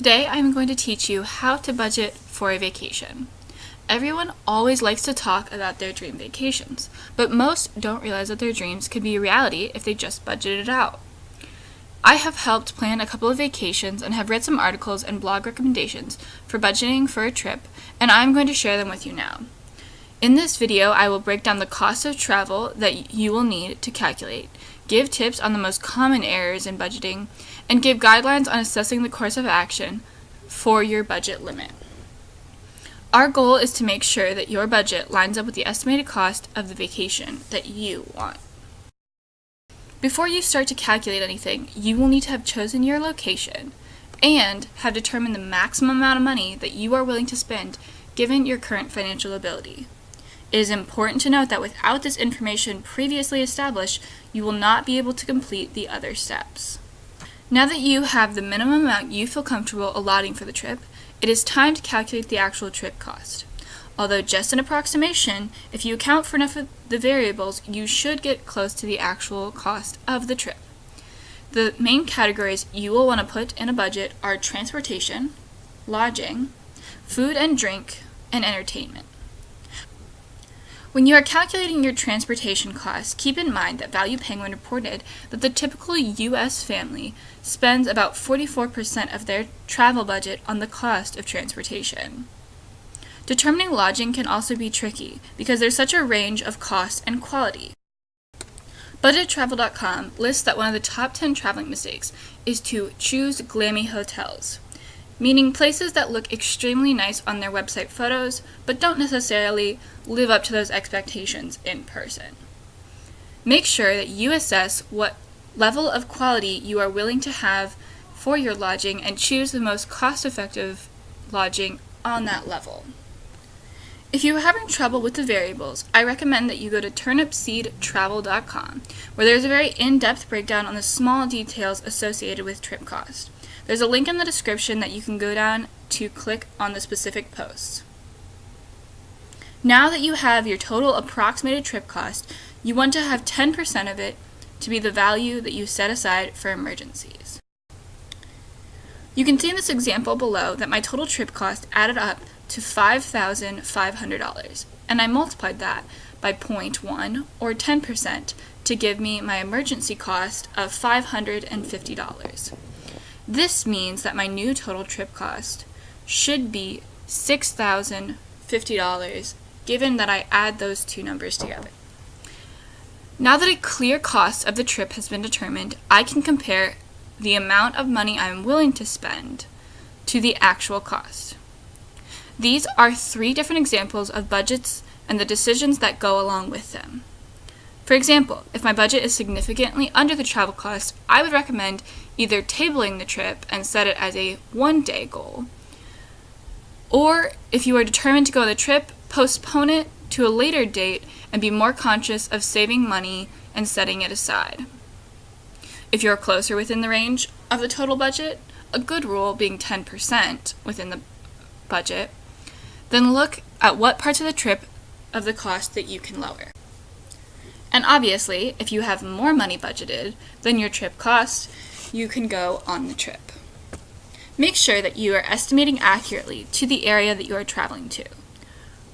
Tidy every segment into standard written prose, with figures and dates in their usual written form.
Today I'm going to teach you how to budget for a vacation. Everyone always likes to talk about their dream vacations, but most don't realize that their dreams could be a reality if they just budgeted it out. I have helped plan a couple of vacations and have read some articles and blog recommendations for budgeting for a trip, and I'm going to share them with you now. In this video, I will break down the cost of travel that you will need to calculate, give tips on the most common errors in budgeting, and give guidelines on assessing the course of action for your budget limit. Our goal is to make sure that your budget lines up with the estimated cost of the vacation that you want. Before you start to calculate anything, you will need to have chosen your location and have determined the maximum amount of money that you are willing to spend given your current financial ability. It is important to note that without this information previously established, you will not be able to complete the other steps. Now that you have the minimum amount you feel comfortable allotting for the trip, it is time to calculate the actual trip cost. Although just an approximation, if you account for enough of the variables, you should get close to the actual cost of the trip. The main categories you will want to put in a budget are transportation, lodging, food and drink, and entertainment. When you are calculating your transportation costs, keep in mind that Value Penguin reported that the typical U.S. family spends about 44% of their travel budget on the cost of transportation. Determining lodging can also be tricky because there's such a range of cost and quality. BudgetTravel.com lists that one of the top 10 traveling mistakes is to choose glammy hotels, meaning places that look extremely nice on their website photos, but don't necessarily live up to those expectations in person. Make sure that you assess what level of quality you are willing to have for your lodging and choose the most cost-effective lodging on that level. If you are having trouble with the variables, I recommend that you go to turnipseedtravel.com, where there's a very in-depth breakdown on the small details associated with trip cost. There's a link in the description that you can go down to click on the specific posts. Now that you have your total approximated trip cost, you want to have 10% of it to be the value that you set aside for emergencies. You can see in this example below that my total trip cost added up to $5,500, and I multiplied that by 0.1 or 10% to give me my emergency cost of $550. This means that my new total trip cost should be $6,050, given that I add those two numbers together. Now that a clear cost of the trip has been determined, I can compare the amount of money I'm willing to spend to the actual cost. These are 3 different examples of budgets and the decisions that go along with them. For example, if my budget is significantly under the travel cost, I would recommend either tabling the trip and set it as a one-day goal, or if you are determined to go on the trip, postpone it to a later date and be more conscious of saving money and setting it aside. If you're closer within the range of the total budget, a good rule being 10% within the budget, then look at what parts of the trip of the cost that you can lower. And obviously, if you have more money budgeted than your trip cost, you can go on the trip. Make sure that you are estimating accurately to the area that you are traveling to.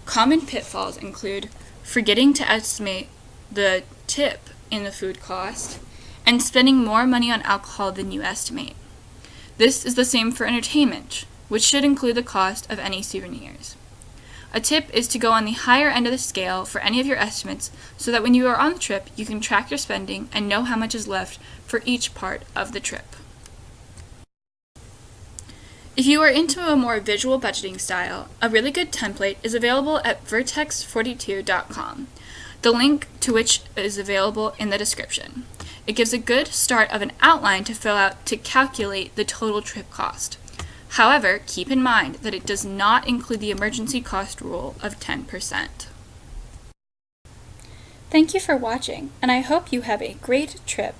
Common pitfalls include forgetting to estimate the tip in the food cost and spending more money on alcohol than you estimate. This is the same for entertainment, which should include the cost of any souvenirs. A tip is to go on the higher end of the scale for any of your estimates so that when you are on the trip, you can track your spending and know how much is left for each part of the trip. If you are into a more visual budgeting style, a really good template is available at vertex42.com, the link to which is available in the description. It gives a good start of an outline to fill out to calculate the total trip cost. However, keep in mind that it does not include the emergency cost rule of 10%. Thank you for watching, and I hope you have a great trip.